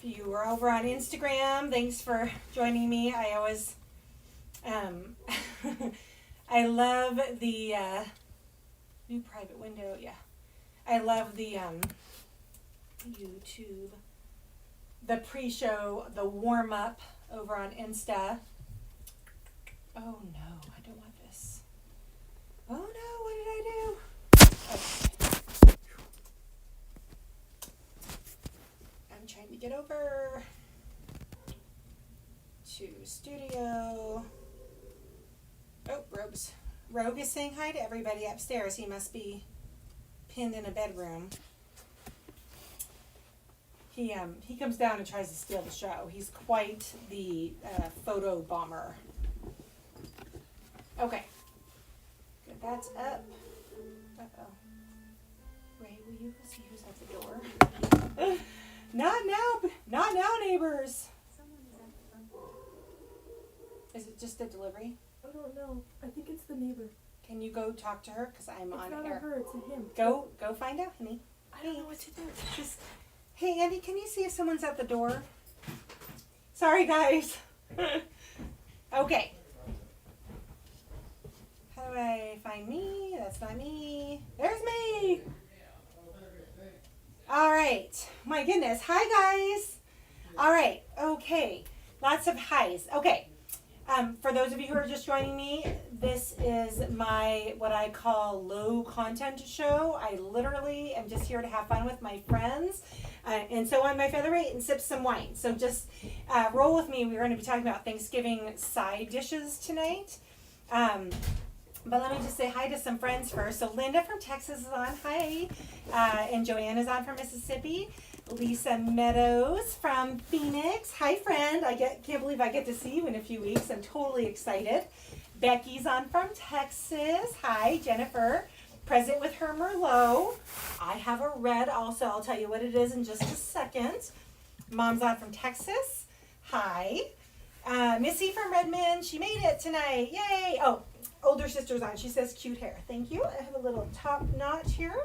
you are over on Instagram, thanks for joining me. I always, I love the new private window. Yeah, I love the YouTube, the pre-show, the warm-up over on Insta. Oh no, I don't want this. Oh no, what did I do? Okay. I'm trying to get over to studio. Oh, Rogue is saying hi to everybody upstairs. He must be pinned in a bedroom. He comes down and tries to steal the show. He's quite the photo bomber. Okay. Good, that's up. Uh-oh. Ray, will you go see who's at the door? Not now, neighbors. Is it just a delivery? I don't know. I think it's the neighbor. Can you go talk to her? Because I'm on air. It's not her, it's a him. Go find out, honey. I don't know what to do. Just, hey, Andy, can you see if someone's at the door? Sorry, guys. Okay. How do I find me? That's not me. There's me. All right. My goodness. Hi, guys. All right. Okay. Lots of highs. Okay. For those of you who are just joining me, this is my, what I call low content show. I literally am just here to have fun with my friends and so on my featherweight and sip some wine. So just roll with me. We're going to be talking about Thanksgiving side dishes tonight. But let me just say hi to some friends first. So Linda from Texas is on. Hi. And Joanne is on from Mississippi. Lisa Meadows from Phoenix. Hi, friend. Can't believe I get to see you in a few weeks. I'm totally excited. Becky's on from Texas. Hi, Jennifer. Present with her Merlot. I have a red also. I'll tell you what it is in just a second. Mom's on from Texas. Hi. Missy from Redmond. She made it tonight. Yay. Oh, older sister's on. She says cute hair. Thank you. I have a little top notch here.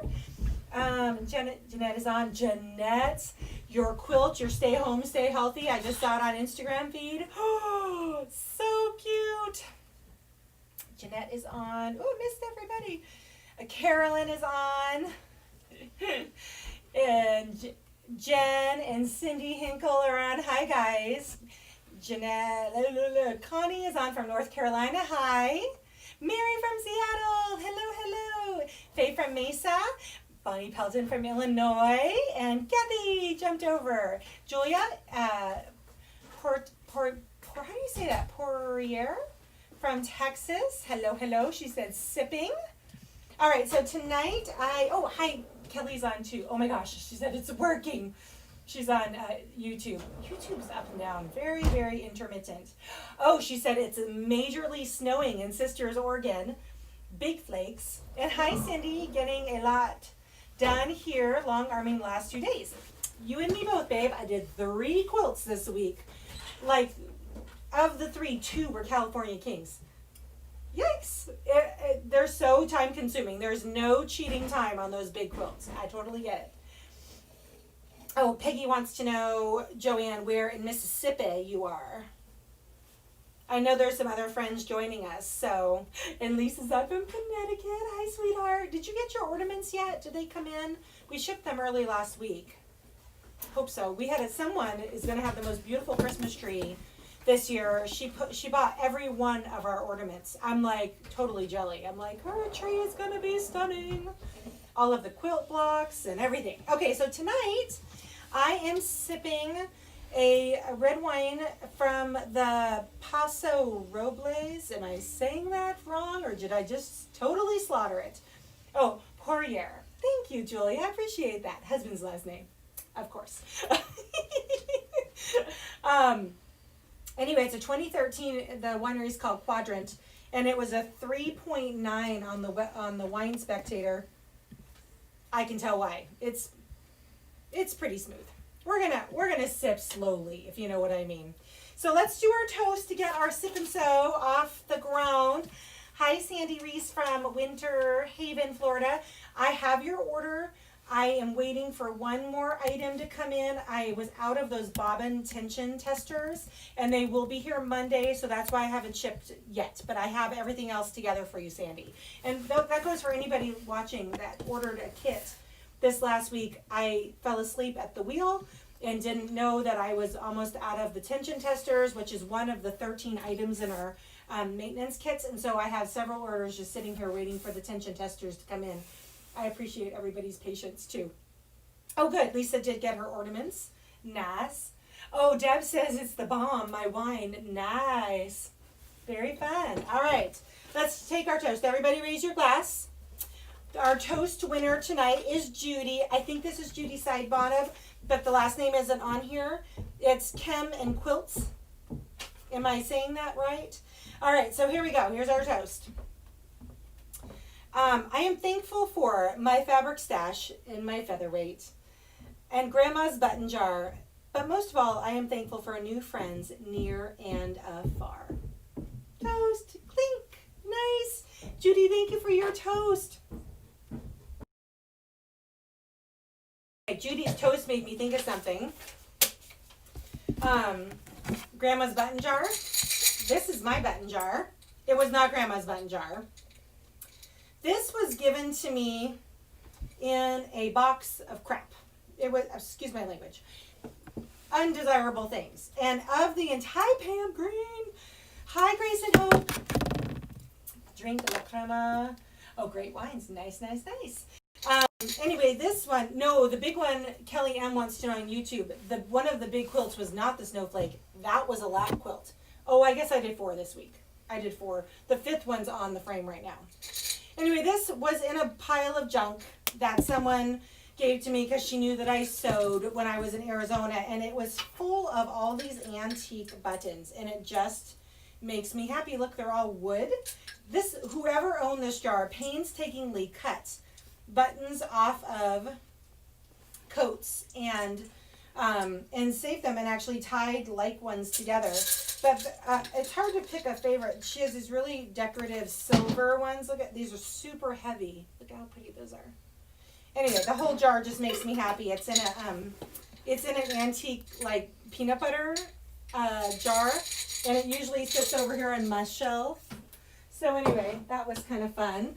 Jeanette is on. Jeanette, your quilt, your stay home, stay healthy. I just saw it on Instagram feed. Oh, so cute. Jeanette is on. Oh, missed everybody. Carolyn is on. And Jen and Cindy Hinkle are on. Hi, guys. Jeanette, Connie is on from North Carolina. Hi. Mary from Seattle. Hello. Faye from Mesa. Bonnie Pelton from Illinois, and Kathy jumped over. Julia, how do you say that? Poirier from Texas. Hello. She said sipping. All right, so tonight hi, Kelly's on too. Oh my gosh, she said it's working. She's on YouTube. YouTube's up and down, very, very intermittent. Oh, she said it's majorly snowing in Sisters, Oregon. Big flakes. And hi, Cindy, getting a lot done here, long arming the last 2 days. You and me both, babe. I did 3 quilts this week. Like, of the 3, 2 were California Kings. Yikes. They're so time consuming. There's no cheating time on those big quilts. I totally get it. Oh, Peggy wants to know, Joanne, where in Mississippi you are. I know there's some other friends joining us, so. And Lisa's up from Connecticut. Hi, sweetheart. Did you get your ornaments yet? Did they come in? We shipped them early last week. Hope so. We had someone is going to have the most beautiful Christmas tree this year. She bought every one of our ornaments. I'm like totally jelly. I'm like, her tree is going to be stunning. All of the quilt blocks and everything. Okay, so tonight I am sipping a red wine from the Paso Robles. Am I saying that wrong, or did I just totally slaughter it? Oh, Poirier. Thank you, Julie. I appreciate that. Husband's last name, of course. Anyway, it's a 2013. The winery is called Quadrant, and it was a 3.9 on the Wine Spectator. I can tell why. It's pretty smooth. We're gonna sip slowly, if you know what I mean. So let's do our toast to get our sip and sew off the ground. Hi, Sandy Reese from Winter Haven, Florida. I have your order. I am waiting for one more item to come in. I was out of those bobbin tension testers, and they will be here Monday, so that's why I haven't shipped yet. But I have everything else together for you, Sandy. And that goes for anybody watching that ordered a kit. This last week, I fell asleep at the wheel and didn't know that I was almost out of the tension testers, which is one of the 13 items in our maintenance kits. And so I have several orders just sitting here waiting for the tension testers to come in. I appreciate everybody's patience too. Oh, good. Lisa did get her ornaments. Nice. Oh, Deb says it's the bomb, my wine. Nice. Very fun. All right. Let's take our toast. Everybody raise your glass. Our toast winner tonight is Judy. I think this is Judy Sidebottom, but the last name isn't on here. It's Chem and Quilts. Am I saying that right? All right. So here we go. Here's our toast. I am thankful for my fabric stash in my featherweight and Grandma's button jar, but most of all, I am thankful for new friends near and afar. Toast, clink, nice. Judy, thank you for your toast. Judy's toast made me think of something. Grandma's button jar. This is my button jar. It was not Grandma's button jar. This was given to me in a box of crap. It was, excuse my language, undesirable things. And of the entire Pam Green, hi Grace and Hope, drink la crema. Oh, great wines, nice, nice, nice. Anyway, this one, no, the big one, Kelly M wants to know on YouTube, one of the big quilts was not the snowflake. That was a lap quilt. Oh, I guess I did 4 this week. I did 4. The 5th one's on the frame right now. Anyway, this was in a pile of junk that someone gave to me because she knew that I sewed when I was in Arizona, and it was full of all these antique buttons, and it just makes me happy. Look, they're all wood. This, whoever owned this jar painstakingly cut buttons off of coats and saved them and actually tied like ones together. But it's hard to pick a favorite. She has these really decorative silver ones. Look at these, are super heavy. Look how pretty those are. Anyway, the whole jar just makes me happy. It's in an antique like peanut butter jar, and it usually sits over here on my shelf. So anyway, that was kind of fun.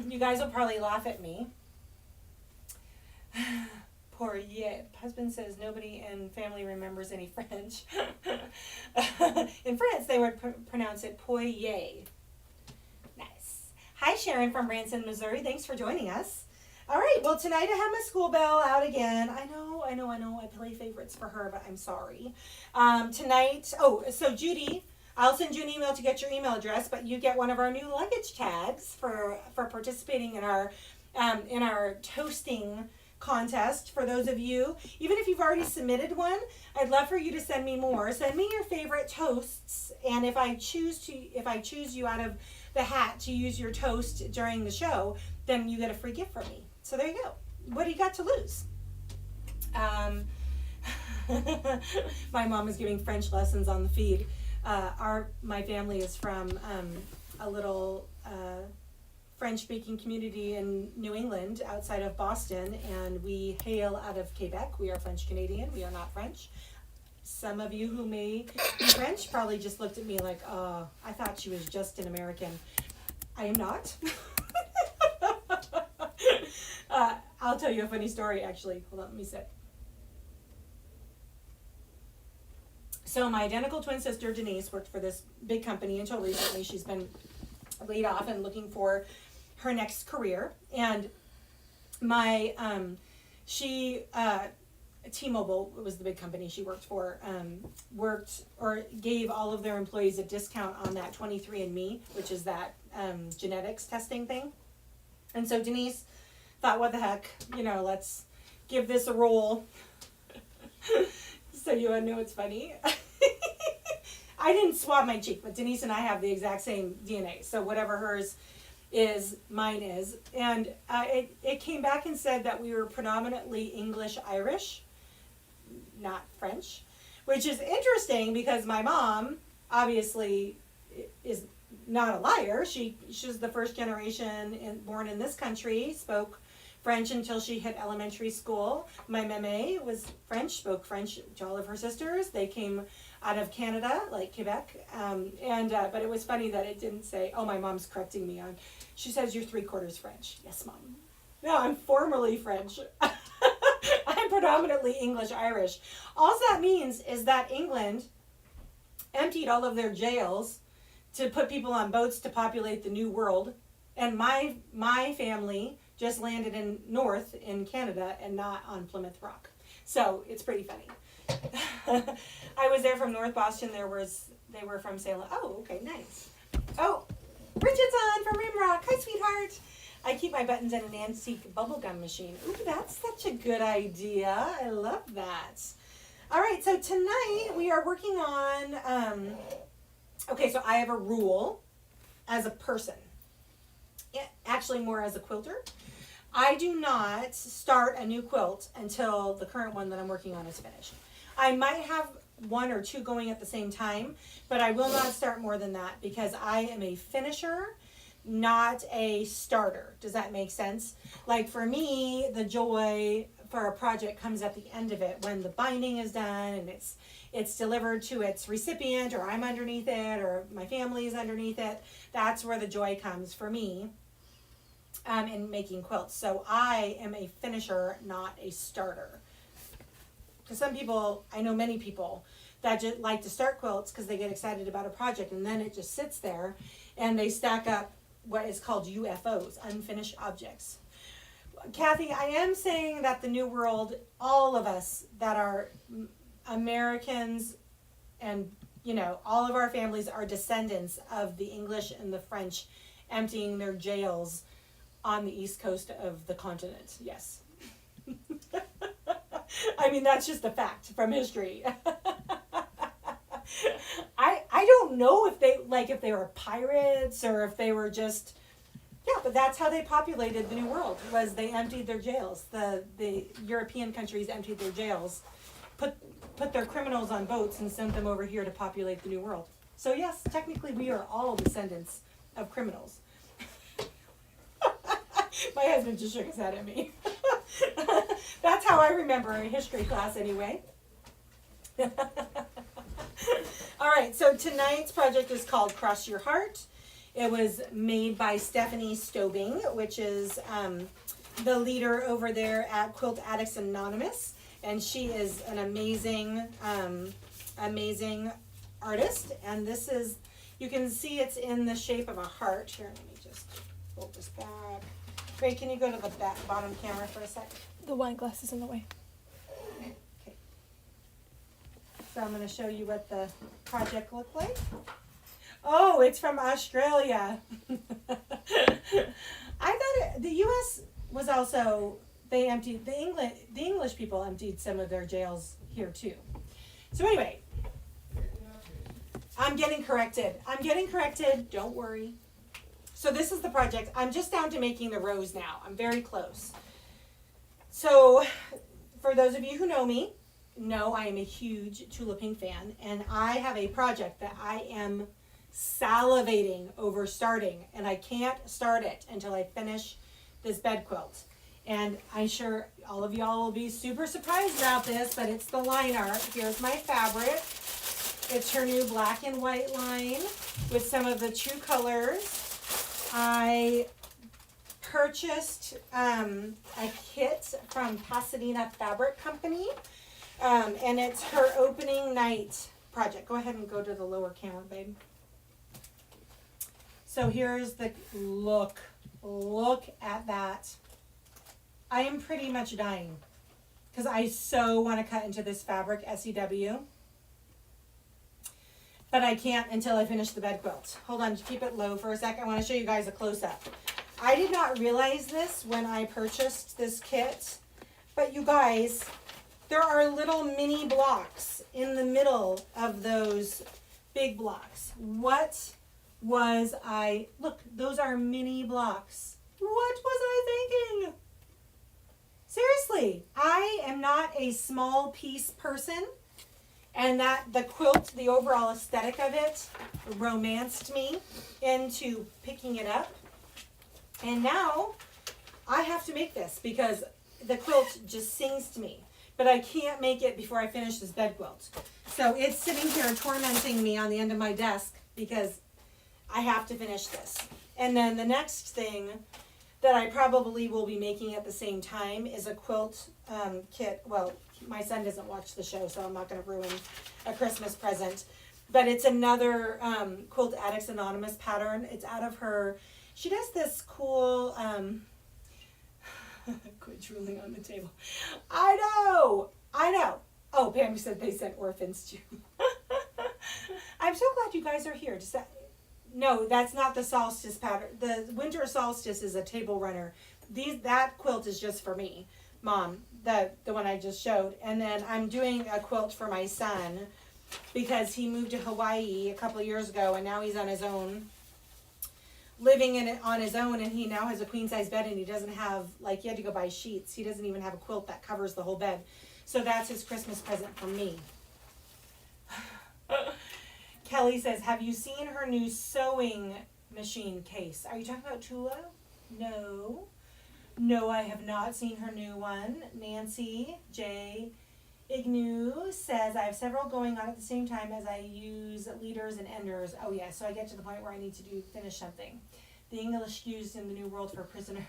You guys will probably laugh at me. Poor husband says nobody in family remembers any French. In France, they would pronounce it poirier. Nice. Hi, Sharon from Branson, Missouri. Thanks for joining us. All right. Well, tonight I have my school bell out again. I know. I play favorites for her, but I'm sorry. Tonight. Oh, so Judy, I'll send you an email to get your email address, but you get one of our new luggage tags for participating in our toasting contest. For those of you, even if you've already submitted one, I'd love for you to send me more. Send me your favorite toasts, and if I choose you out of the hat to use your toast during the show, then you get a free gift from me. So there you go. What do you got to lose? My mom is giving French lessons on the feed. My family is from a little French-speaking community in New England outside of Boston, and we hail out of Quebec. We are French-Canadian. We are not French. Some of you who may be French probably just looked at me like, oh, I thought she was just an American. I am not. I'll tell you a funny story, actually. Hold on, let me sit. So my identical twin sister, Denise, worked for this big company until recently. She's been laid off and looking for her next career. And T-Mobile was the big company she worked for, gave all of their employees a discount on that 23andMe, which is that genetics testing thing. And so Denise thought, what the heck, let's give this a roll. So you want to know what's funny? I didn't swab my cheek, but Denise and I have the exact same DNA. So whatever hers is, mine is. And it came back and said that we were predominantly English-Irish, not French, which is interesting because my mom obviously is not a liar. She's the first generation born in this country, spoke French until she hit elementary school. My meme was French, spoke French to all of her sisters. They came out of Canada, like Quebec. But it was funny that it didn't say, oh, my mom's correcting me on, she says you're 3/4 French. Yes, Mom. No, I'm formerly French. I'm predominantly English-Irish. All that means is that England emptied all of their jails to put people on boats to populate the New World. And my family just landed in North in Canada and not on Plymouth Rock. So it's pretty funny. I was there from North Boston. They were from Salem. Oh, okay, nice. Oh, Bridget's on from Rimrock. Hi, sweetheart. I keep my buttons in an antique bubblegum machine. Ooh, that's such a good idea. I love that. All right, so tonight we are working on, okay, so I have a rule as a person. Actually more as a quilter. I do not start a new quilt until the current one that I'm working on is finished. I might have 1 or 2 going at the same time, but I will not start more than that because I am a finisher, not a starter. Does that make sense? Like for me, the joy for a project comes at the end of it when the binding is done and it's delivered to its recipient, or I'm underneath it, or my family is underneath it. That's where the joy comes for me. In making quilts. So I am a finisher, not a starter. Because some people, I know many people that just like to start quilts because they get excited about a project and then it just sits there and they stack up what is called UFOs, unfinished objects. Kathy, I am saying that the New World, all of us that are Americans and, all of our families are descendants of the English and the French emptying their jails on the east coast of the continent. Yes. I mean, that's just a fact from history. I don't know if they were pirates or if they were just, but that's how they populated the New World, was they emptied their jails. The European countries emptied their jails, put their criminals on boats and sent them over here to populate the New World. So yes, technically we are all descendants of criminals. My husband just shook his head at me. That's how I remember a history class anyway. All right, so tonight's project is called Cross Your Heart. It was made by Stephanie Stobing, which is the leader over there at Quilt Addicts Anonymous. And she is an amazing, amazing artist. And this is, you can see it's in the shape of a heart. Here, let me just hold this back. Ray, can you go to the bottom camera for a sec? The wine glass is in the way. Okay. So I'm going to show you what the project looked like. Oh, it's from Australia. I thought the U.S. was also, they emptied, the English people emptied some of their jails here too. So anyway, I'm getting corrected. Don't worry. So this is the project. I'm just down to making the rows now. I'm very close. So for those of you who know me, know I am a huge TULA PINK fan, and I have a project that I am salivating over starting, and I can't start it until I finish this bed quilt. And I'm sure all of y'all will be super surprised about this, but it's the line art. Here's my fabric. It's her new black and white line with some of the true colors. I purchased a kit from Pasadena Fabric Company, and it's her opening night project. Go ahead and go to the lower camera, babe. So here's the look. Look at that. I am pretty much dying because I so want to cut into this fabric, SEW. But I can't until I finish the bed quilt. Hold on, keep it low for a sec. I want to show you guys a close-up. I did not realize this when I purchased this kit, but you guys, there are little mini blocks in the middle of those big blocks. What was I, look, those are mini blocks. What was I thinking? Seriously, I am not a small piece person. And that the quilt, the overall aesthetic of it, romanced me into picking it up. And now I have to make this because the quilt just sings to me. But I can't make it before I finish this bed quilt. So it's sitting here tormenting me on the end of my desk because I have to finish this. And then the next thing that I probably will be making at the same time is a quilt kit. Well, my son doesn't watch the show, so I'm not going to ruin a Christmas present. But it's another Quilt Addicts Anonymous pattern. It's out of her, she does this cool, quit drooling on the table. I know. Oh, Pam said they sent orphans too. I'm so glad you guys are here. No, that's not the solstice pattern. The winter solstice is a table runner. That quilt is just for me, Mom. The one I just showed. And then I'm doing a quilt for my son because he moved to Hawaii a couple of years ago and now he's on his own, living in it on his own, and he now has a queen size bed and he doesn't have, like, he had to go buy sheets. He doesn't even have a quilt that covers the whole bed. So that's his Christmas present from me. Kelly says, have you seen her new sewing machine case? Are you talking about Tula? No. No, I have not seen her new one. Nancy J. Ignu says, I have several going on at the same time as I use leaders and enders. Oh yeah, so I get to the point where I need to finish something. The English used in the New World for prisoner.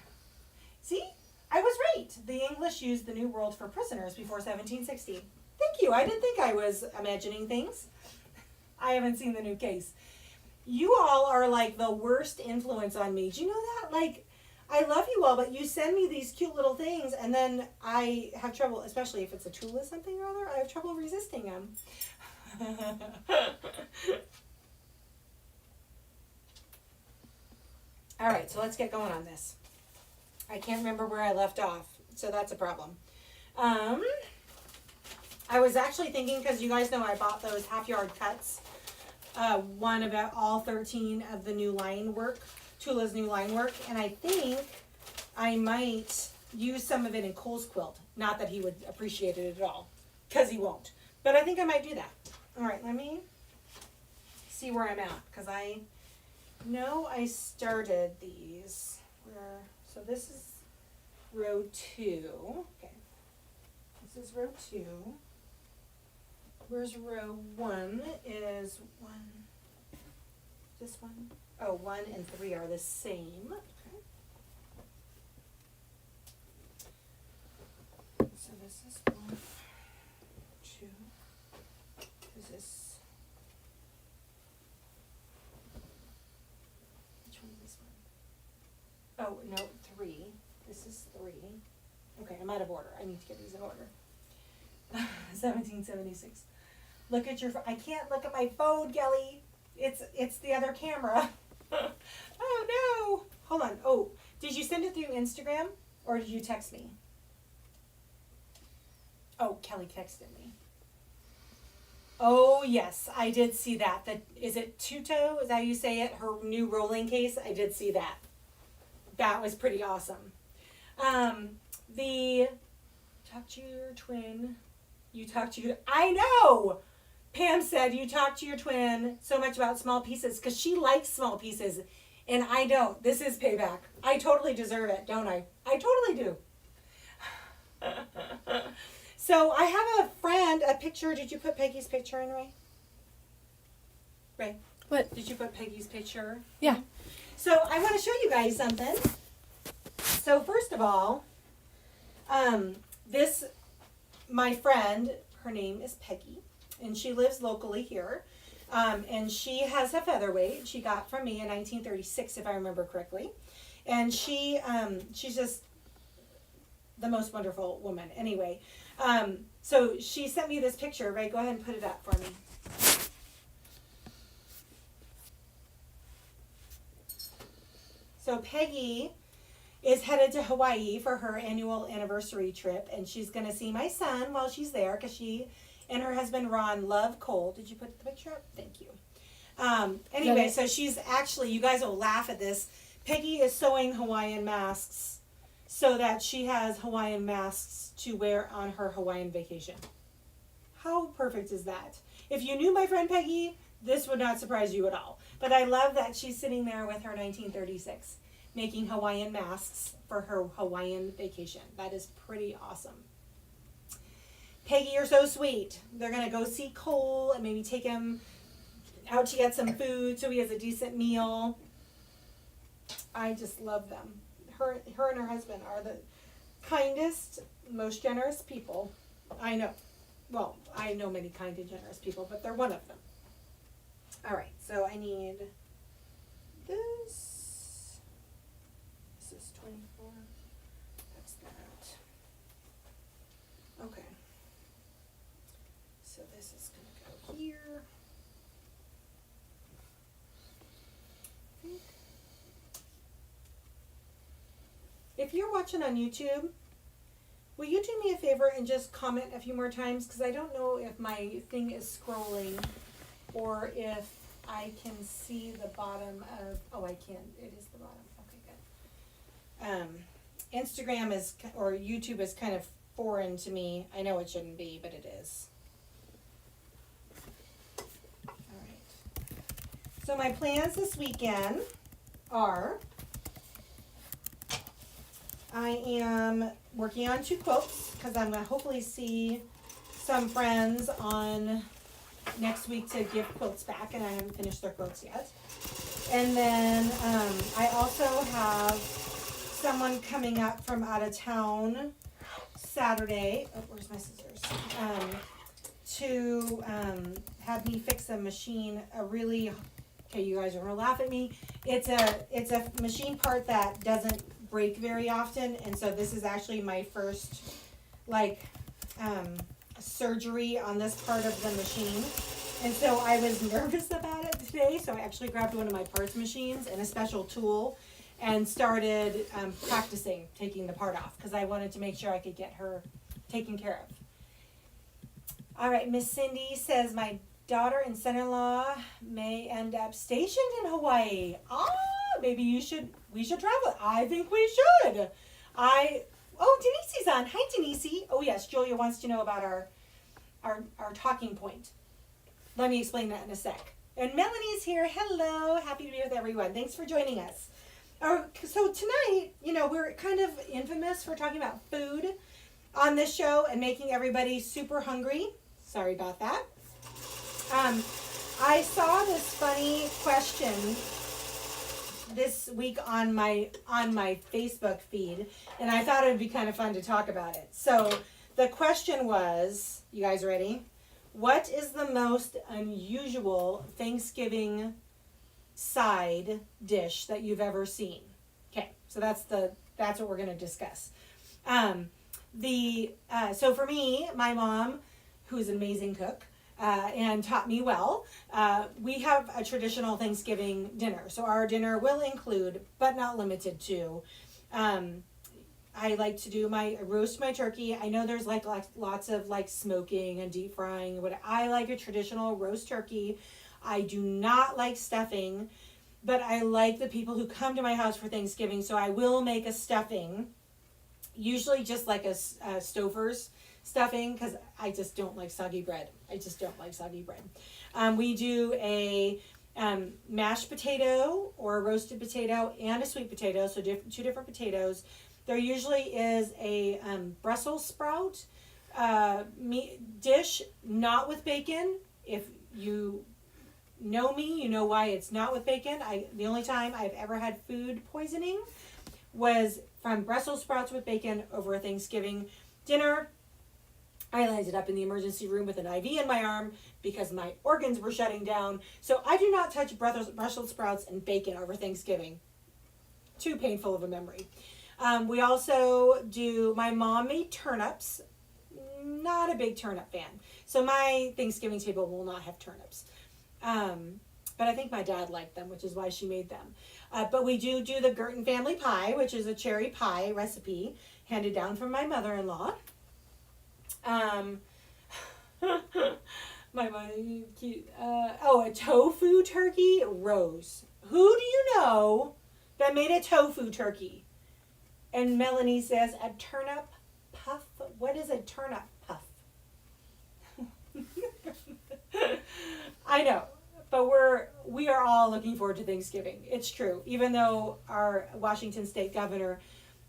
See? I was right. The English used the New World for prisoners before 1760. Thank you. I didn't think I was imagining things. I haven't seen the new case. You all are like the worst influence on me. Do you know that? Like, I love you all, but you send me these cute little things, and then I have trouble, especially if it's a Tula something or other, I have trouble resisting them. All right, so let's get going on this. I can't remember where I left off, so that's a problem. I was actually thinking, because you guys know I bought those half-yard cuts, one about all 13 of the new line work, Tula's new line work, and I think I might use some of it in Cole's quilt. Not that he would appreciate it at all, because he won't. But I think I might do that. All right, let me see where I'm at, because I know I started these. So this is row 2. Okay, this is row 2. Where's row 1 is 1. This one? Oh, 1 and 3 are the same. Okay. So this is 1, 2. Is this? Which one is this one? Oh, no, 3. This is 3. Okay, I'm out of order. I need to get these in order. 1776. Look at your phone. I can't look at my phone, Kelly. It's the other camera. Oh no. Hold on. Oh, did you send it through Instagram or did you text me? Oh, Kelly texted me. Oh yes, I did see that. Is it Tuto? Is that how you say it? Her new rolling case. I did see that. That was pretty awesome. The talk to your twin. You talk to your. I know. Pam said you talk to your twin so much about small pieces because she likes small pieces and I don't. This is payback. I totally deserve it, don't I? I totally do. So I have a friend, a picture. Did you put Peggy's picture in, Ray? Ray? What? Did you put Peggy's picture? Yeah. So I want to show you guys something. So first of all, my friend, her name is Peggy. And she lives locally here. And she has a featherweight she got from me in 1936, if I remember correctly. And she's just the most wonderful woman. Anyway, so she sent me this picture. Ray, go ahead and put it up for me. So Peggy is headed to Hawaii for her annual anniversary trip. And she's going to see my son while she's there because she and her husband Ron love Cole. Did you put the picture up? Thank you. Anyway, so she's actually, you guys will laugh at this. Peggy is sewing Hawaiian masks so that she has Hawaiian masks to wear on her Hawaiian vacation. How perfect is that? If you knew my friend Peggy, this would not surprise you at all. But I love that she's sitting there with her 1936. making Hawaiian masks for her Hawaiian vacation. That is pretty awesome. Peggy, you're so sweet. They're going to go see Cole and maybe take him out to get some food so he has a decent meal. I just love them. Her and her husband are the kindest, most generous people I know. Well, I know many kind and generous people, but they're one of them. All right, so I need this. This is 24. That's that. Okay. So this is going to go here. If you're watching on YouTube, will you do me a favor and just comment a few more times? Because I don't know if my thing is scrolling or if I can see the bottom of, oh, I can. It is the bottom. Okay, good. Instagram is, or YouTube is kind of foreign to me. I know it shouldn't be, but it is. All right. So my plans this weekend are, I am working on 2 quilts because I'm going to hopefully see some friends on next week to give quilts back, and I haven't finished their quilts yet. And then I also have someone coming up from out of town Saturday. Oh, where's my scissors? To have me fix a machine, okay, you guys are going to laugh at me. It's a machine part that doesn't break very often, and so this is actually my first surgery on this part of the machine, and so I was nervous about it today, so I actually grabbed one of my parts machines and a special tool and started practicing taking the part off because I wanted to make sure I could get her taken care of. All right, Miss Cindy says my daughter and son-in-law may end up stationed in Hawaii. Maybe we should travel. I think we should. Denise's on. Hi, Denise. Oh yes, Julia wants to know about our talking point. Let me explain that in a sec. And Melanie's here. Hello, happy to be with everyone. Thanks for joining us. So tonight, we're kind of infamous for talking about food on this show and making everybody super hungry. Sorry about that. I saw this funny question this week on my Facebook feed, and I thought it would be kind of fun to talk about it. So the question was, you guys ready? What is the most unusual Thanksgiving side dish that you've ever seen? Okay, so that's what we're going to discuss. So for me, my mom, who's an amazing cook, and taught me well, we have a traditional Thanksgiving dinner. So our dinner will include, but not limited to, I like to roast my turkey. I know there's lots of smoking and deep frying. I like a traditional roast turkey. I do not like stuffing, but I like the people who come to my house for Thanksgiving. So I will make a stuffing, usually just like a Stouffer's stuffing, because I just don't like soggy bread. We do a mashed potato or a roasted potato and a sweet potato, so 2 different potatoes. There usually is a Brussels sprout dish, not with bacon. If you know me, you know why it's not with bacon. The only time I've ever had food poisoning was from Brussels sprouts with bacon over a Thanksgiving dinner. I landed up in the emergency room with an IV in my arm because my organs were shutting down. So I do not touch Brussels sprouts and bacon over Thanksgiving. Too painful of a memory. We also my mom made turnips. Not a big turnip fan. So my Thanksgiving table will not have turnips. But I think my dad liked them, which is why she made them. But we do the Girton family pie, which is a cherry pie recipe handed down from my mother-in-law. My mother, cute. A tofu turkey. Rose, who do you know that made a tofu turkey? And Melanie says a turnip puff. What is a turnip puff? I know, But we are all looking forward to Thanksgiving. It's true. Even though our Washington State governor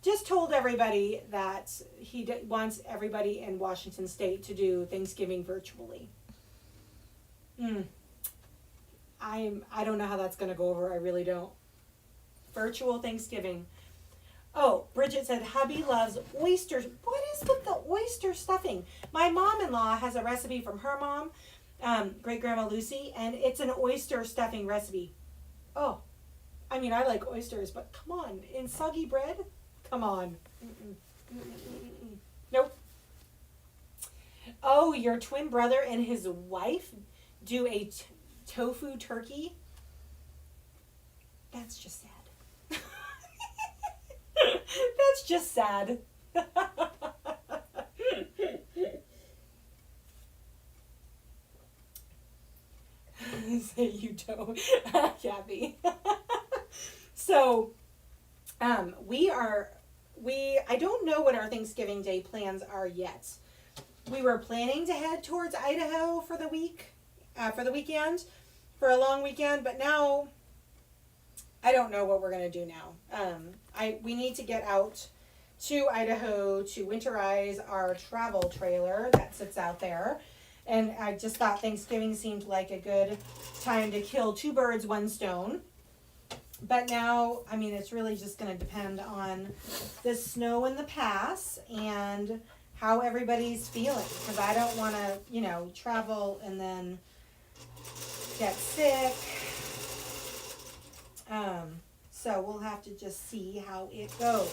just told everybody that he wants everybody in Washington State to do Thanksgiving virtually. I don't know how that's going to go over. I really don't. Virtual Thanksgiving. Oh, Bridget said hubby loves oysters. What is with the oyster stuffing? My mom-in-law has a recipe from her mom, great grandma Lucy, and it's an oyster stuffing recipe. Oh, I mean, I like oysters, but come on, in soggy bread? Come on. Nope. Oh, your twin brother and his wife do a tofu turkey? That's just sad. That's just sad. Say you don't, Kathy. So, I don't know what our Thanksgiving Day plans are yet. We were planning to head towards Idaho for the weekend, for a long weekend, but now I don't know what we're going to do now. We need to get out to Idaho to winterize our travel trailer that sits out there. And I just thought Thanksgiving seemed like a good time to kill two birds, one stone. But now, I mean, it's really just going to depend on the snow in the pass and how everybody's feeling. Because I don't want to, travel and then get sick. So we'll have to just see how it goes.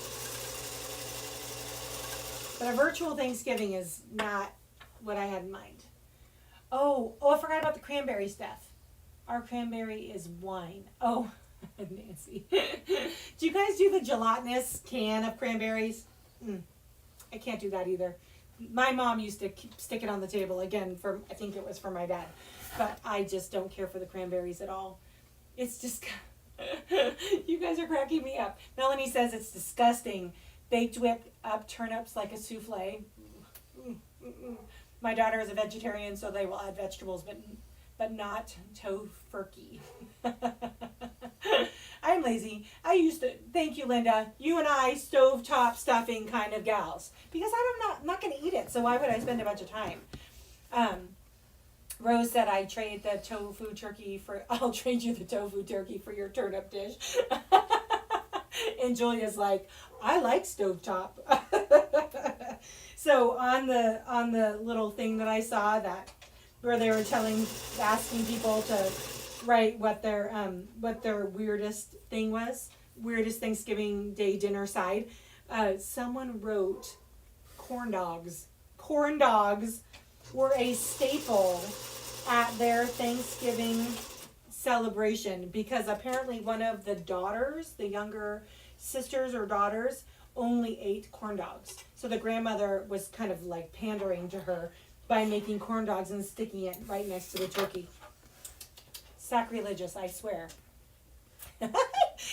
But a virtual Thanksgiving is not what I had in mind. Oh, I forgot about the cranberry stuff. Our cranberry is wine. Oh, Nancy. Do you guys do the gelatinous can of cranberries? I can't do that either. My mom used to stick it on the table again I think it was for my dad. But I just don't care for the cranberries at all. It's just, you guys are cracking me up. Melanie says it's disgusting. Baked whipped up turnips like a souffle. My daughter is a vegetarian, so they will add vegetables, but not tofurkey. I'm lazy. I used to, thank you, Linda. You and I, stovetop stuffing kind of gals. Because I'm not going to eat it, so why would I spend a bunch of time? Rose said I'll trade you the tofu turkey for your turnip dish. And Julia's like, I like stovetop. So on the little thing that I saw where they were asking people to write what their weirdest thing was, weirdest Thanksgiving Day dinner side, someone wrote corn dogs. Corn dogs were a staple at their Thanksgiving celebration because apparently one of the daughters, the younger sisters or daughters, only ate corn dogs. So the grandmother was kind of like pandering to her by making corn dogs and sticking it right next to the turkey. Sacrilegious, I swear.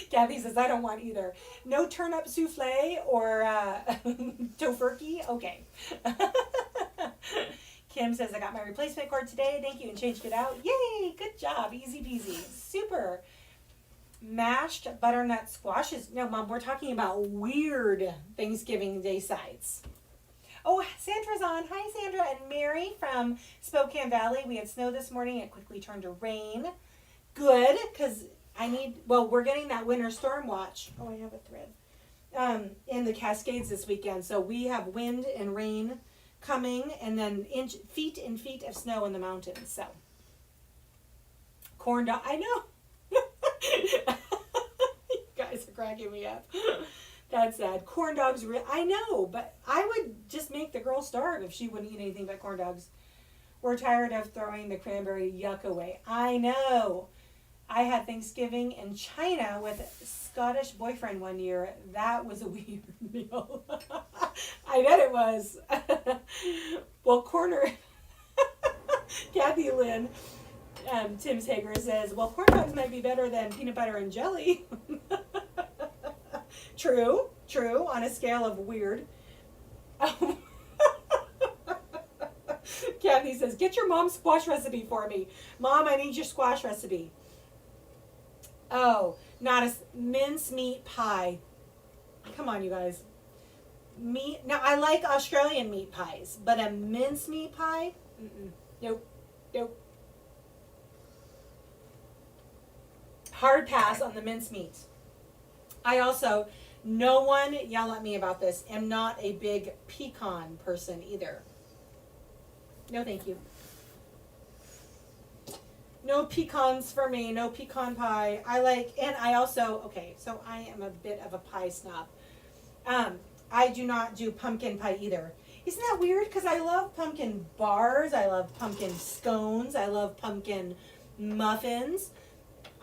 Kathy says, I don't want either. No turnip souffle or tofurkey? Okay. Kim says, I got my replacement cord today. Thank you, and changed it out. Yay, good job. Easy peasy. Super. Mashed butternut squashes. No, Mom, we're talking about weird Thanksgiving Day sides. Oh, Sandra's on. Hi, Sandra and Mary from Spokane Valley. We had snow this morning. It quickly turned to rain. Good, because we're getting that winter storm watch. Oh, I have a thread. In the Cascades this weekend. So we have wind and rain coming, and then feet and feet of snow in the mountains. So, corn dog. I know. You guys are cracking me up. That's sad. Corn dogs. I know, but I would just make the girl starve if she wouldn't eat anything but corn dogs. We're tired of throwing the cranberry yuck away. I know. I had Thanksgiving in China with a Scottish boyfriend one year. That was a weird meal. I bet it was. Well, Kathy Lynn, Tim Sager says, well, corn dogs might be better than peanut butter and jelly. True, on a scale of weird. Kathy says, get your mom's squash recipe for me. Mom, I need your squash recipe. Oh, not a mincemeat pie. Come on, you guys. Meat. Now, I like Australian meat pies, but a mincemeat pie? Mm-mm. Nope. Nope. Hard pass on the mincemeat. I also, no one yell at me about this, am not a big pecan person either. No, thank you. No pecans for me, no pecan pie. I like, and I also, okay, so I am a bit of a pie snob. I do not do pumpkin pie either. Isn't that weird? Because I love pumpkin bars, I love pumpkin scones, I love pumpkin muffins.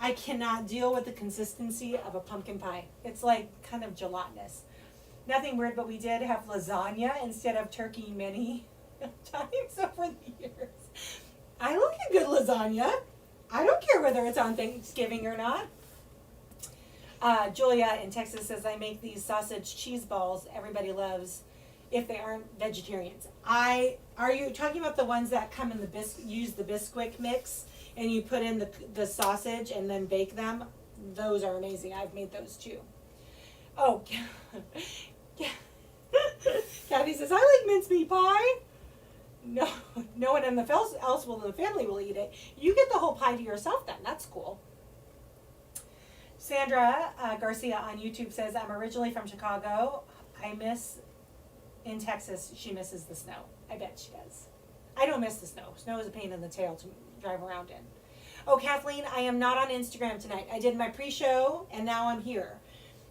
I cannot deal with the consistency of a pumpkin pie. It's like kind of gelatinous. Nothing weird, but we did have lasagna instead of turkey many times over the years. I like a good lasagna. I don't care whether it's on Thanksgiving or not. Julia in Texas says, I make these sausage cheese balls everybody loves if they aren't vegetarians. Are you talking about the ones that come in use the Bisquick mix and you put in the sausage and then bake them? Those are amazing. I've made those too. Oh, yeah. Kathy says, I like mincemeat pie. No one else in the family will eat it. You get the whole pie to yourself then. That's cool. Sandra Garcia on YouTube says, I'm originally from Chicago. In Texas, she misses the snow. I bet she does. I don't miss the snow. Snow is a pain in the tail to drive around in. Oh, Kathleen, I am not on Instagram tonight. I did my pre-show, and now I'm here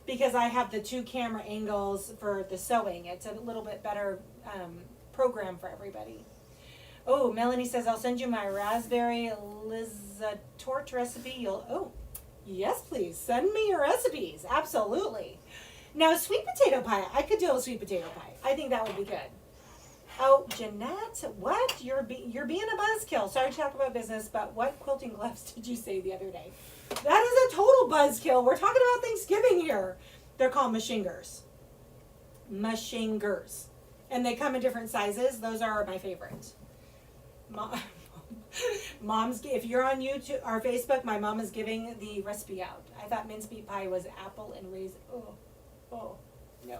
because I have the 2 camera angles for the sewing. It's a little bit better program for everybody. Oh, Melanie says, I'll send you my raspberry lizzatort recipe. Yes, please. Send me your recipes. Absolutely. Now, sweet potato pie. I could deal with sweet potato pie. I think that would be good. Oh, Jeanette, what? You're being a buzzkill. Sorry to talk about business, but what quilting gloves did you say the other day? That is a total buzzkill. We're talking about Thanksgiving here. They're called machingers. Machingers. And they come in different sizes. Those are my favorite. If you're on YouTube or Facebook, my mom is giving the recipe out. I thought mincemeat pie was apple and raisin. Oh, no.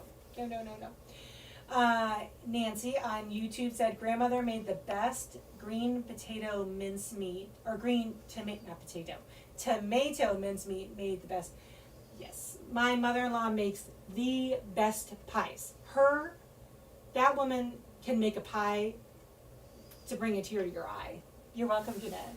Nancy on YouTube said, grandmother made the best green potato mincemeat, or tomato mincemeat made the best. Yes, my mother-in-law makes the best pies. That woman can make a pie to bring a tear to your eye. You're welcome, Jeanette.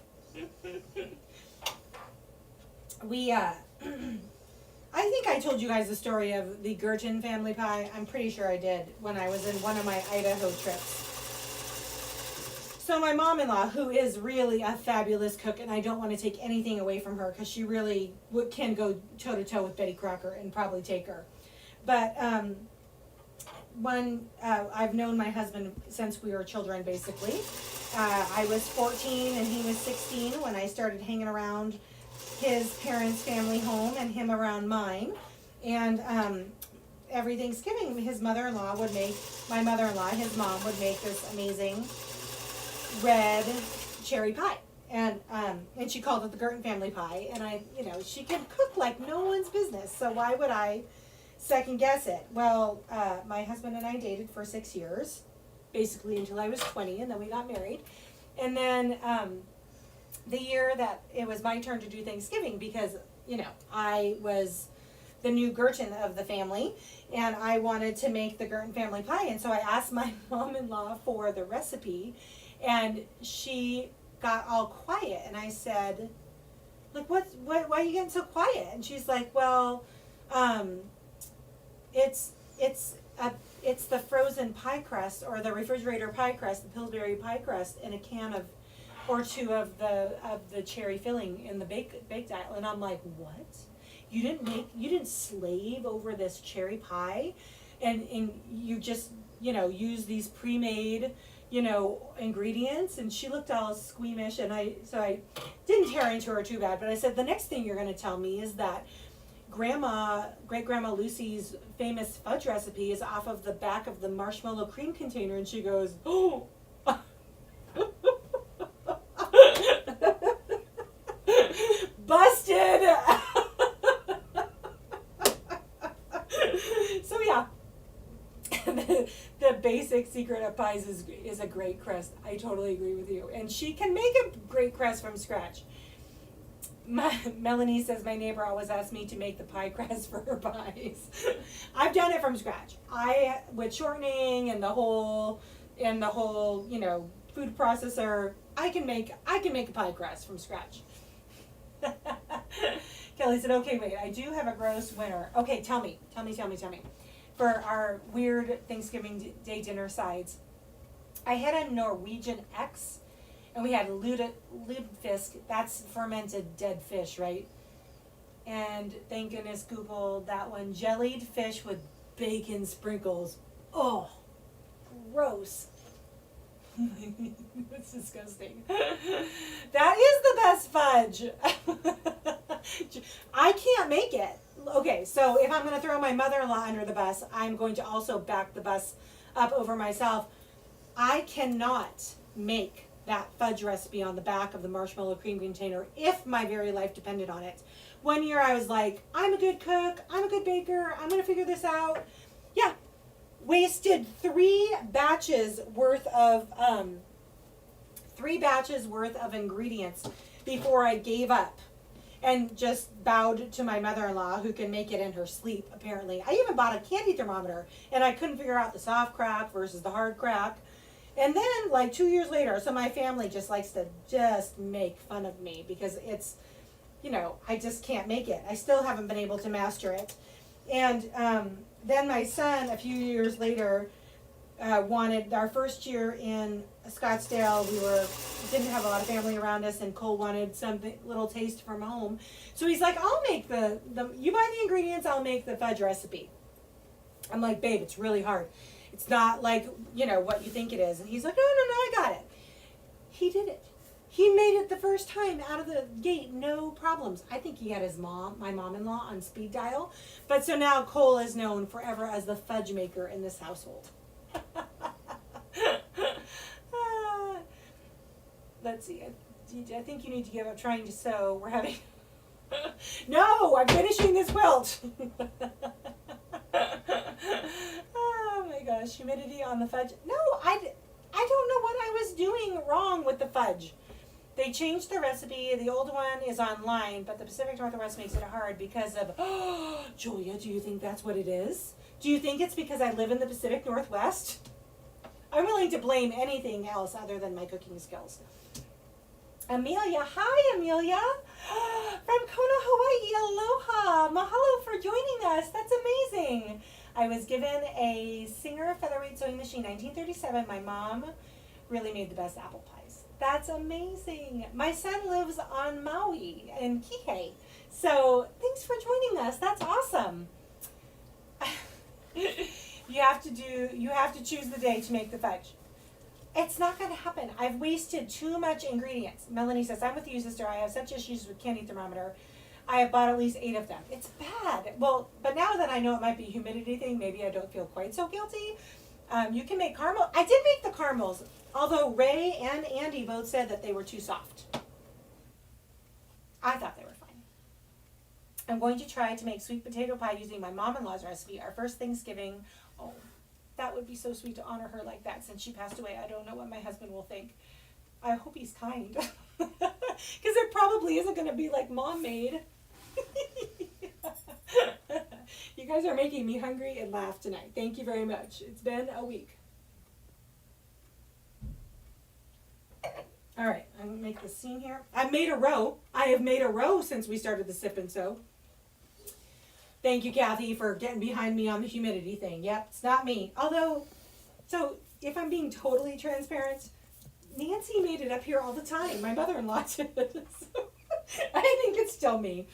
I think I told you guys the story of the Gurchin family pie. I'm pretty sure I did when I was in one of my Idaho trips. So my mom-in-law, who is really a fabulous cook, and I don't want to take anything away from her because she really can go toe-to-toe with Betty Crocker and probably take her. But I've known my husband since we were children, basically. I was 14 and he was 16 when I started hanging around his parents' family home and him around mine. And every Thanksgiving, his mother-in-law, his mom would make this amazing red cherry pie. And she called it the Gurton family pie. And she can cook like no one's business. So why would I second guess it? Well, my husband and I dated for 6 years, basically until I was 20, and then we got married. And then the year that it was my turn to do Thanksgiving, because I was the new Gurton of the family, and I wanted to make the Gurton family pie, and so I asked my mom-in-law for the recipe, and she got all quiet, and I said, like, what why are you getting so quiet? And she's like, well, it's the frozen pie crust, or the refrigerator pie crust, the Pillsbury pie crust, in a can or two of the cherry filling in the baked aisle. And I'm like, what? You didn't slave over this cherry pie, and you just use these pre-made ingredients? And she looked all squeamish, and I didn't tear into her too bad, but I said, the next thing you're going to tell me is that great grandma Lucy's famous fudge recipe is off of the back of the marshmallow cream container. And she goes, oh. basic secret of pies is a great crust. I totally agree with you. And she can make a great crust from scratch. Melanie says my neighbor always asks me to make the pie crust for her pies. I've done it from scratch. With shortening and the whole food processor, I can make a pie crust from scratch. Kelly said, okay, wait, I do have a gross winner. Okay, tell me. For our weird Thanksgiving Day dinner sides, I had a Norwegian X, and we had lutefisk. That's fermented dead fish, right? And thank goodness Googled that one. Jellied fish with bacon sprinkles. Oh, gross. That's disgusting. That is the best fudge. I can't make it. Okay, so if I'm going to throw my mother-in-law under the bus, I'm going to also back the bus up over myself. I cannot make that fudge recipe on the back of the marshmallow cream container if my very life depended on it. One year I was like, I'm a good cook, I'm a good baker, I'm going to figure this out. Yeah. Wasted 3 batches worth of ingredients before I gave up and just bowed to my mother-in-law, who can make it in her sleep apparently. I even bought a candy thermometer and I couldn't figure out the soft crack versus the hard crack. And then like 2 years later, so my family just likes to just make fun of me because it's, I just can't make it. I still haven't been able to master it. And then my son, a few years later, wanted, our first year in Scottsdale, didn't have a lot of family around us, and Cole wanted something, little taste from home. So he's like, I'll make you buy the ingredients, I'll make the fudge recipe. I'm like, babe, it's really hard. It's not like, what you think it is. And he's like, no, I got it. He did it. He made it the first time out of the gate, no problems. I think he had my mom-in-law on speed dial. But so now Cole is known forever as the fudge maker in this household. Let's see. I think you need to give up trying to sew. We're having... No, I'm finishing this quilt. Oh my gosh, humidity on the fudge. No, I don't know what I was doing wrong with the fudge. They changed the recipe. The old one is online, but the Pacific Northwest makes it hard because of, Julia, do you think that's what it is? Do you think it's because I live in the Pacific Northwest? I'm willing to blame anything else other than my cooking skills. Amelia, hi Amelia. From Kona, Hawaii, aloha. Mahalo for joining us. That's amazing. I was given a Singer Featherweight sewing machine, 1937. My mom really made the best apple pies. That's amazing. My son lives on Maui in Kihei. So thanks for joining us. That's awesome. You have to choose the day to make the fudge. It's not going to happen. I've wasted too much ingredients. Melanie says, I'm with you, sister. I have such issues with candy thermometer. I have bought at least 8 of them. It's bad. Well, but now that I know it might be a humidity thing, maybe I don't feel quite so guilty. You can make caramel. I did make the caramels, although Ray and Andy both said that they were too soft. I thought they were fine. I'm going to try to make sweet potato pie using my mom-in-law's recipe. Our first Thanksgiving. Oh, that would be so sweet to honor her like that. Since she passed away, I don't know what my husband will think. I hope he's kind. Because it probably isn't going to be like Mom made. You guys are making me hungry and laugh tonight. Thank you very much. It's been a week. All right, I'm going to make the seam here. I've made a row. I have made a row since we started the Sip and Sew. Thank you, Kathy, for getting behind me on the humidity thing. Yep, it's not me. Although, so if I'm being totally transparent, Nancy made it up here all the time. My mother-in-law did. So I think it's still me.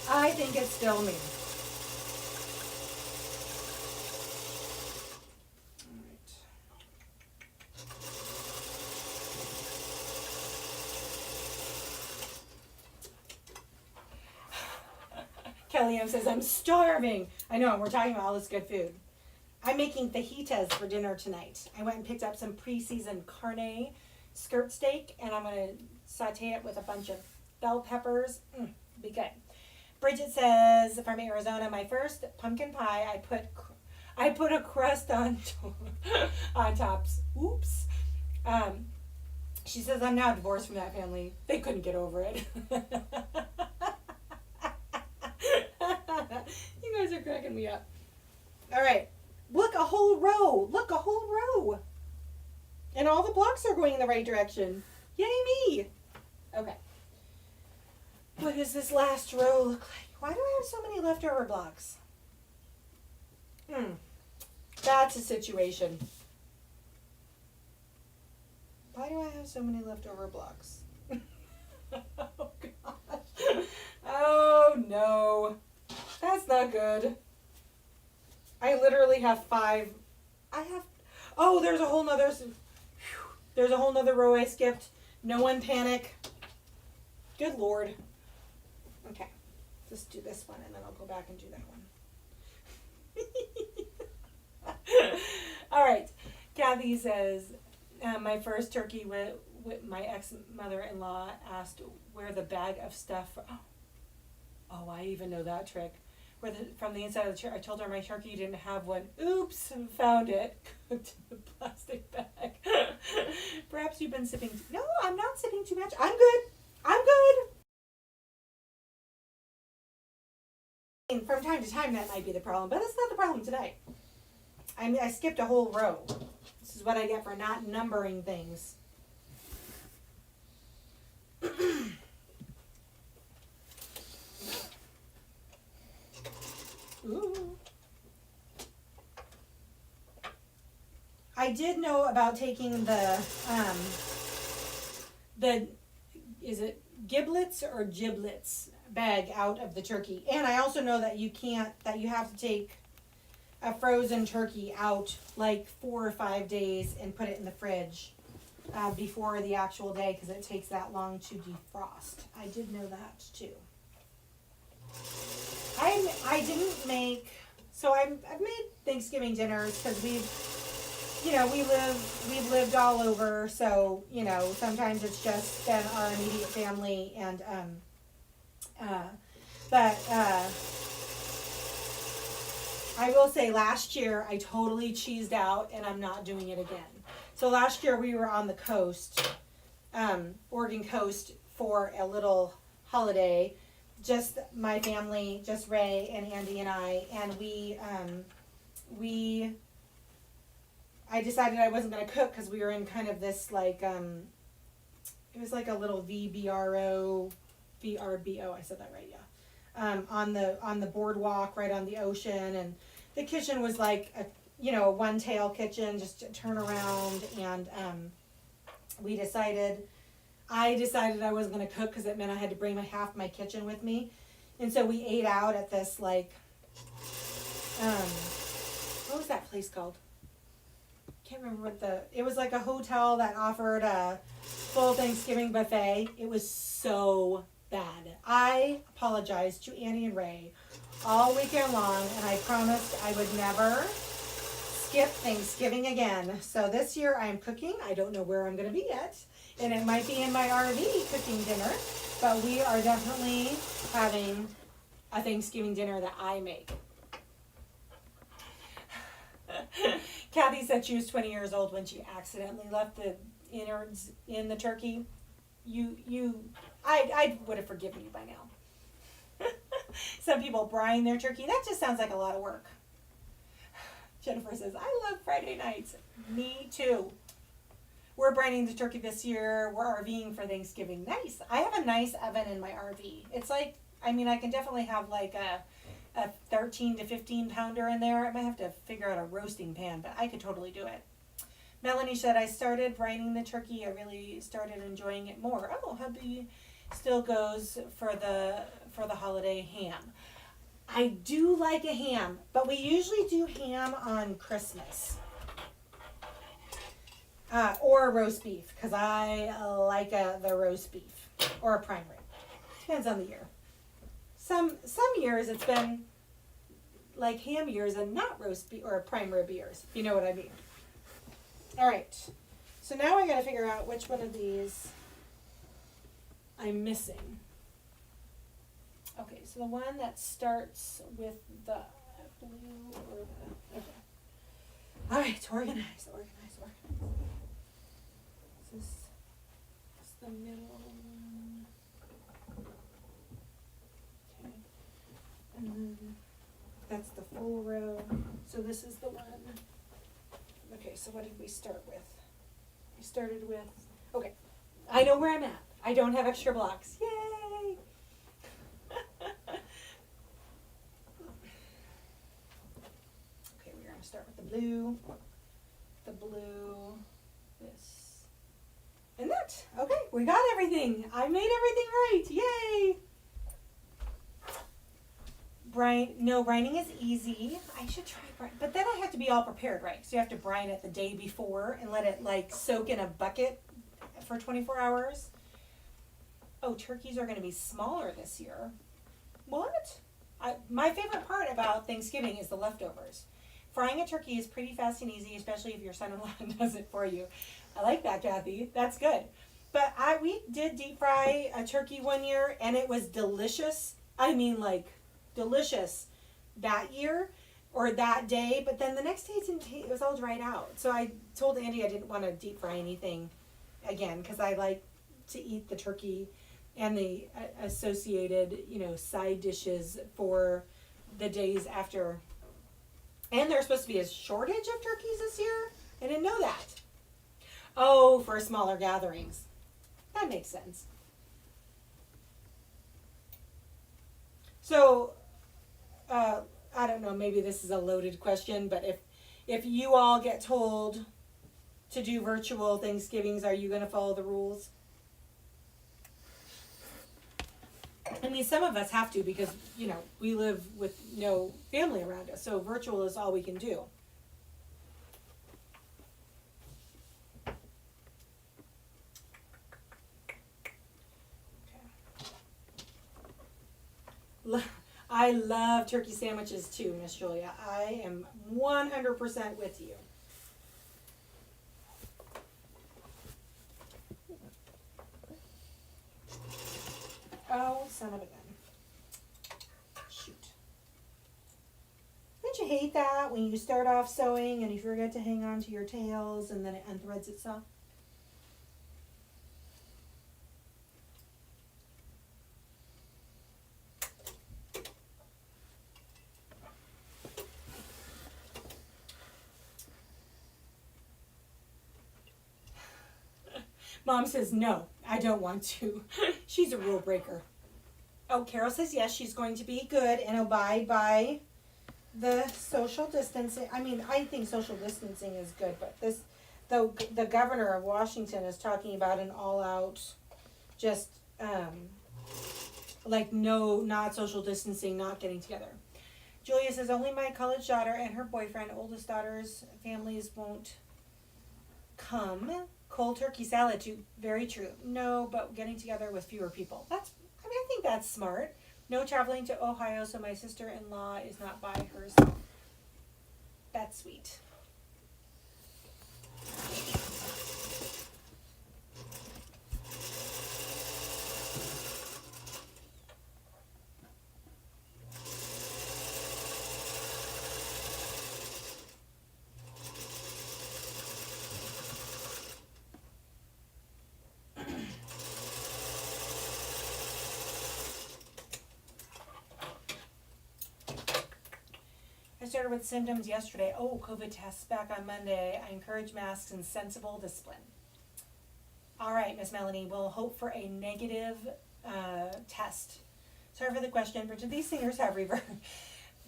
I think it's still me. All right. Kellyanne says, I'm starving. I know, we're talking about all this good food. I'm making fajitas for dinner tonight. I went and picked up some pre-seasoned carne skirt steak, and I'm going to saute it with a bunch of bell peppers. Be good. Bridget says, from Arizona, my first pumpkin pie, I put I put a crust on on tops. Oops. She says I'm now divorced from that family. They couldn't get over it. You guys are cracking me up. All right. Look, a whole row. Look, a whole row. And all the blocks are going in the right direction. Yay me. Okay. What does this last row look like? Why do I have so many leftover blocks? That's a situation. Why do I have so many leftover blocks? Oh, gosh. Oh, no. That's not good. I literally have 5. Oh, there's a whole nother row I skipped. No one panic. Good Lord. Okay. Just do this one and then I'll go back and do that one. All right. Kathy says, my first turkey with my ex-mother-in-law asked where the bag of stuff. Oh, I even know that trick. From the inside of the I told her my turkey didn't have one. Oops, found it. Cooked in a plastic bag. Perhaps you've been sipping. No, I'm not sipping too much. I'm good. I'm good. From time to time, that might be the problem, but it's not the problem today. I skipped a whole row. This is what I get for not numbering things. Ooh. I did know about taking the is it giblets or giblets bag out of the turkey, and I also know that you have to take a frozen turkey out like 4 or 5 days and put it in the fridge before the actual day because it takes that long to defrost. I did know that too. I didn't make, so I've made Thanksgiving dinners because we've lived all over, so sometimes it's just been our immediate family, and I will say last year I totally cheesed out and I'm not doing it again. So last year we were on the coast, Oregon coast, for a little holiday. Just my family, just Ray and Andy and I, and I decided I wasn't going to cook because we were in kind of this it was like a little VRBO, I said that right, yeah. On the boardwalk right on the ocean, and the kitchen was like a one-tail kitchen, just to turn around, and I decided I wasn't going to cook because it meant I had to bring half my kitchen with me. And so we ate out at this, what was that place called? Can't remember it was like a hotel that offered a full Thanksgiving buffet. It was so bad. I apologized to Annie and Ray all weekend long, and I promised I would never skip Thanksgiving again. So this year I am cooking. I don't know where I'm going to be yet. And it might be in my RV cooking dinner, but we are definitely having a Thanksgiving dinner that I make. Kathy said she was 20 years old when she accidentally left the innards in the turkey. I would have forgiven you by now. Some people brine their turkey. That just sounds like a lot of work. Jennifer says, I love Friday nights. Me too. We're brining the turkey this year. We're RVing for Thanksgiving. Nice. I have a nice oven in my RV. It's like, I can definitely have like a 13 to 15 pounder in there. I might have to figure out a roasting pan, but I could totally do it. Melanie said, I started brining the turkey. I really started enjoying it more. Oh, hubby still goes for the holiday ham. I do like a ham, but we usually do ham on Christmas. Or roast beef, because I like the roast beef, or a prime rib. Depends on the year. Some years it's been like ham years and not roast beef or prime rib years, if you know what I mean. All right, so now I got to figure out which one of these I'm missing. Okay, so the one that starts with the blue or the, okay. All right, organize. This is the middle one. Okay. And then that's the full row. So this is the one. Okay, so what did we start with? We started with, okay, I know where I'm at. I don't have extra blocks. Yay! Okay, we're going to start with the blue, this, and that. Okay, we got everything. I made everything right. Yay! Brining is easy. I should try brine, but then I have to be all prepared, right? So you have to brine it the day before and let it like soak in a bucket for 24 hours. Oh, turkeys are going to be smaller this year. What? My favorite part about Thanksgiving is the leftovers. Frying a turkey is pretty fast and easy, especially if your son-in-law does it for you. I like that, Kathy. That's good. But we did deep fry a turkey one year, and it was delicious. I mean, like, delicious that year or that day. But then the next day, it was all dried out. So I told Andy I didn't want to deep fry anything again because I like to eat the turkey and the associated, side dishes for the days after. And there's supposed to be a shortage of turkeys this year. I didn't know that. Oh, for smaller gatherings. That makes sense. So, I don't know, maybe this is a loaded question, but if you all get told to do virtual Thanksgivings, are you going to follow the rules? I mean, some of us have to because, we live with no family around us. So virtual is all we can do. Okay. I love turkey sandwiches too, Miss Julia. I am 100% with you. Oh, son of a gun. Shoot. Don't you hate that when you start off sewing and you forget to hang on to your tails and then it unthreads itself? Mom says, no, I don't want to. She's a rule breaker. Oh, Carol says yes, she's going to be good and abide by the social distancing. I mean, I think social distancing is good, but the governor of Washington is talking about an all-out, just like no, not social distancing, not getting together. Julia says only my college daughter and her boyfriend, oldest daughter's families won't come. Cold turkey salad too. Very true. No, but getting together with fewer people. I think that's smart. No traveling to Ohio, so my sister-in-law is not by herself. That's sweet. I started with symptoms yesterday. Oh, COVID tests back on Monday. I encourage masks and sensible discipline. All right, Miss Melanie, we'll hope for a negative test. Sorry for the question, but do these singers have reverb?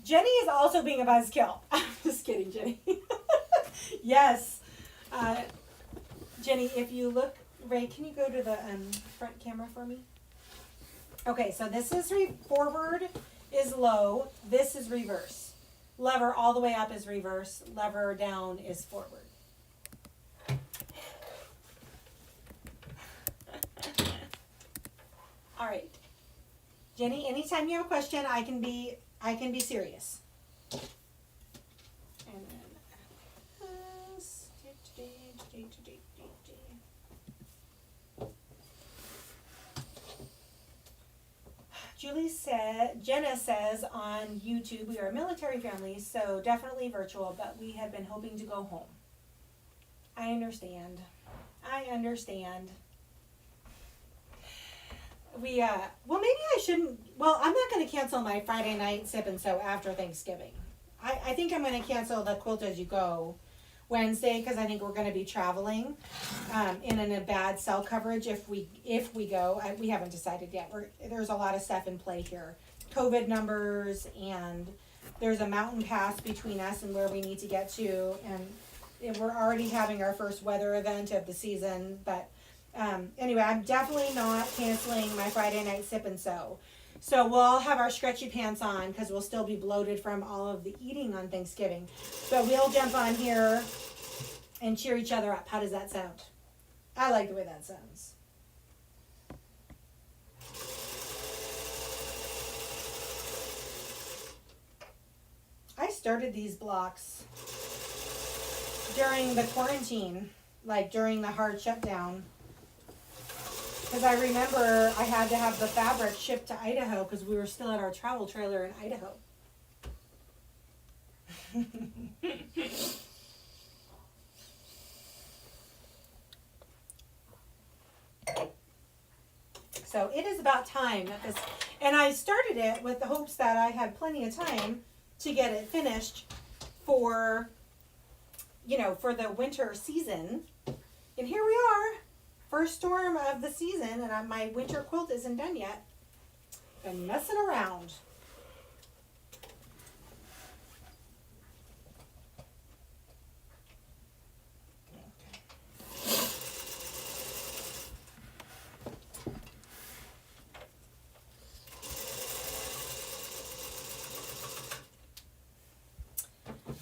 Jenny is also being a buzzkill. I'm just kidding, Jenny. Yes. Jenny, if you look, Ray, can you go to the front camera for me? Okay, so this is forward is low. This is reverse. Lever all the way up is reverse. Lever down is forward. All right. Jenny, anytime you have a question, I can be serious. And then Jenna says on YouTube, we are a military family, so definitely virtual, but we had been hoping to go home. I understand. I understand. Well, maybe I shouldn't, well, I'm not going to cancel my Friday night sip and sew after Thanksgiving. I think I'm going to cancel the quilt as you go Wednesday, because I think we're going to be traveling in a bad cell coverage if we go. We haven't decided yet. There's a lot of stuff in play here. COVID numbers, and there's a mountain pass between us and where we need to get to, and we're already having our first weather event of the season. But anyway, I'm definitely not canceling my Friday night sip and sew. So we'll all have our stretchy pants on because we'll still be bloated from all of the eating on Thanksgiving. But we'll jump on here and cheer each other up. How does that sound? I like the way that sounds. I started these blocks during the quarantine, like during the hard shutdown. Because I remember I had to have the fabric shipped to Idaho because we were still at our travel trailer in Idaho. So it is about time that this, and I started it with the hopes that I had plenty of time to get it finished for, for the winter season. And here we are. First storm of the season, and my winter quilt isn't done yet. Been messing around.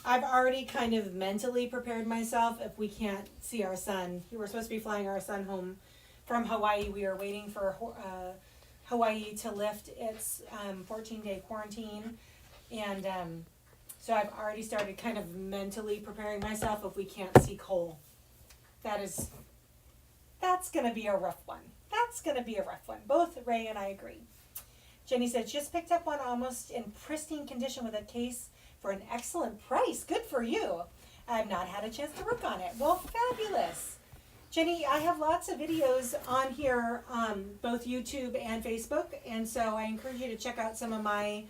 I've already kind of mentally prepared myself if we can't see our son. We were supposed to be flying our son home from Hawaii. We are waiting for Hawaii to lift its 14-day quarantine. And so I've already started kind of mentally preparing myself if we can't see Cole. That's going to be a rough one. That's going to be a rough one. Both Ray and I agree. Jenny said, just picked up one almost in pristine condition with a case for an excellent price. Good for you. I've not had a chance to work on it. Well, fabulous. Jenny, I have lots of videos on here, both YouTube and Facebook, and so I encourage you to check out some of my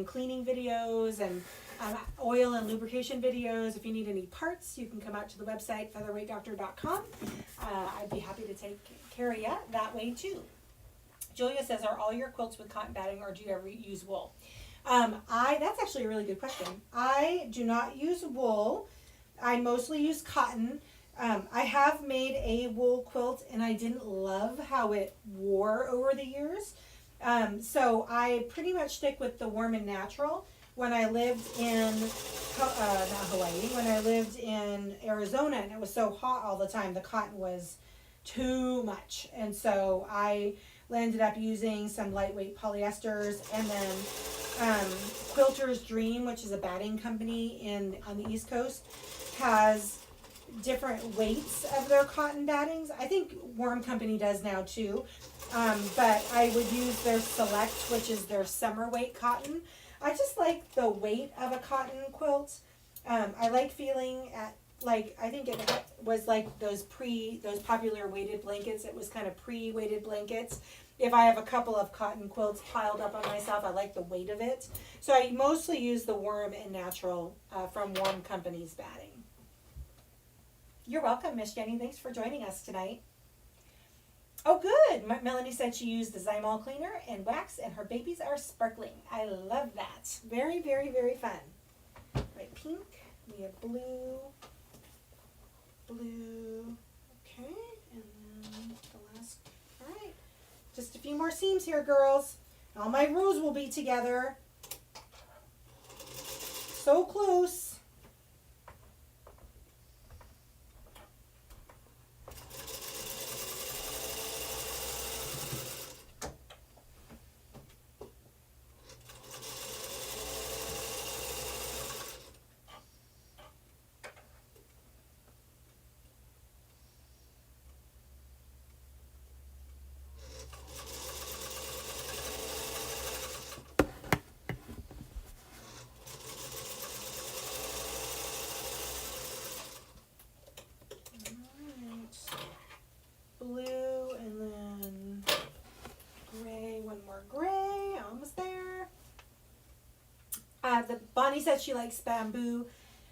cleaning videos and oil and lubrication videos. If you need any parts, you can come out to the website, featherweightdoctor.com. I'd be happy to take care of you that way too. Julia says, are all your quilts with cotton batting, or do you ever use wool? That's actually a really good question. I do not use wool. I mostly use cotton. I have made a wool quilt and I didn't love how it wore over the years. So I pretty much stick with the warm and natural. When I lived in, not Hawaii, when I lived in Arizona and it was so hot all the time, the cotton was too much. And so I ended up using some lightweight polyesters, and then Quilter's Dream, which is a batting company on the East Coast, has different weights of their cotton battings. I think Warm Company does now too, but I would use their Select, which is their summer weight cotton. I just like the weight of a cotton quilt. I like feeling I think it was like those popular weighted blankets. It was kind of pre-weighted blankets. If I have a couple of cotton quilts piled up on myself, I like the weight of it. So I mostly use the Warm and Natural from Warm Company's batting. You're welcome, Miss Jenny. Thanks for joining us tonight. Oh, good. Melanie said she used the Zymol cleaner and wax, and her babies are sparkling. I love that. Very, very, very fun. Right, pink. We have blue. Okay, and then the last. All right. Just a few more seams here, girls. All my rows will be together. So close. Connie said she likes bamboo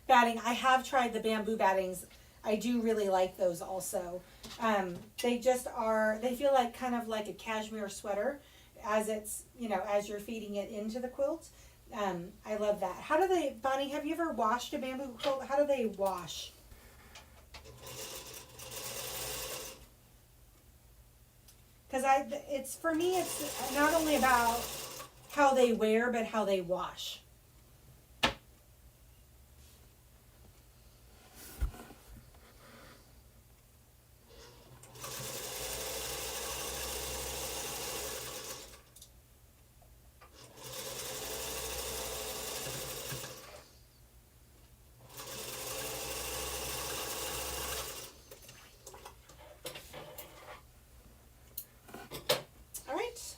batting. I have tried the bamboo battings. I do really like those also. They just are, they feel like kind of like a cashmere sweater as it's, you know, as you're feeding it into the quilt. I love that. How do they, Bonnie, have you ever washed a bamboo quilt? How do they wash? Because it's, for me, it's not only about how they wear, but how they wash.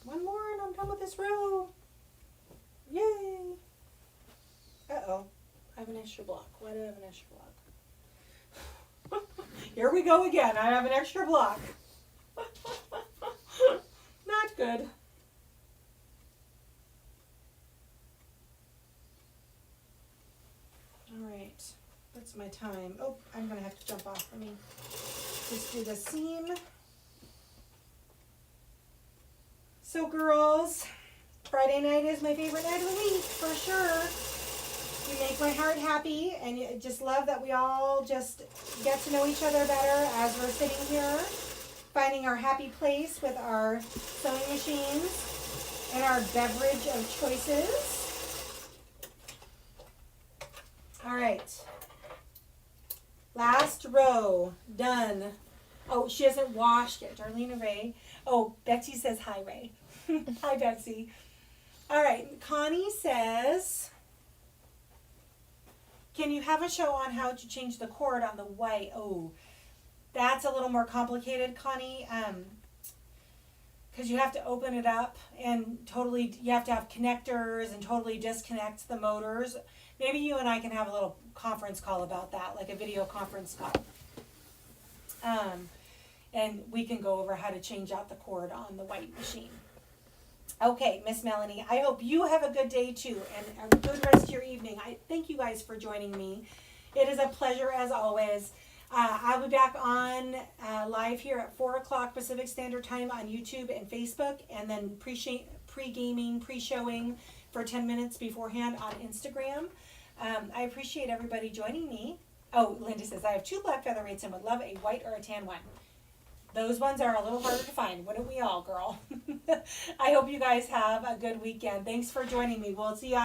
One more and I'm done with this row. Yay. Uh-oh. I have an extra block. Why do I have an extra block? Here we go again. I have an extra block. Not good. All right. What's my time? Oh, I'm going to have to jump off for me. Just do the seam. So girls, Friday night is my favorite night of the week, for sure. You make my heart happy, and I just love that we all just get to know each other better as we're sitting here, finding our happy place with our sewing machines and our beverage of choices. All right. Last row, done. Oh, she hasn't washed it. Darlene and Ray. Oh, Betsy says hi, Ray. Hi, Betsy. All right, Connie says, can you have a show on how to change the cord on the white? Oh, that's a little more complicated, Connie, because you have to open it up and totally, you have to have connectors and totally disconnect the motors. Maybe you and I can have a little conference call about that, like a video conference call. And we can go over how to change out the cord on the white machine. Okay, Miss Melanie, I hope you have a good day too and a good rest of your evening. I thank you guys for joining me. It is a pleasure as always. I'll be back on live here at 4 o'clock Pacific Standard Time on YouTube and Facebook, and then pre-gaming, pre-showing for 10 minutes beforehand on Instagram. I appreciate everybody joining me. Oh, Linda says, I have 2 black featherweights and would love a white or a tan one. Those ones are a little harder to find. Wouldn't we all, girl? I hope you guys have a good weekend. Thanks for joining me. We'll see you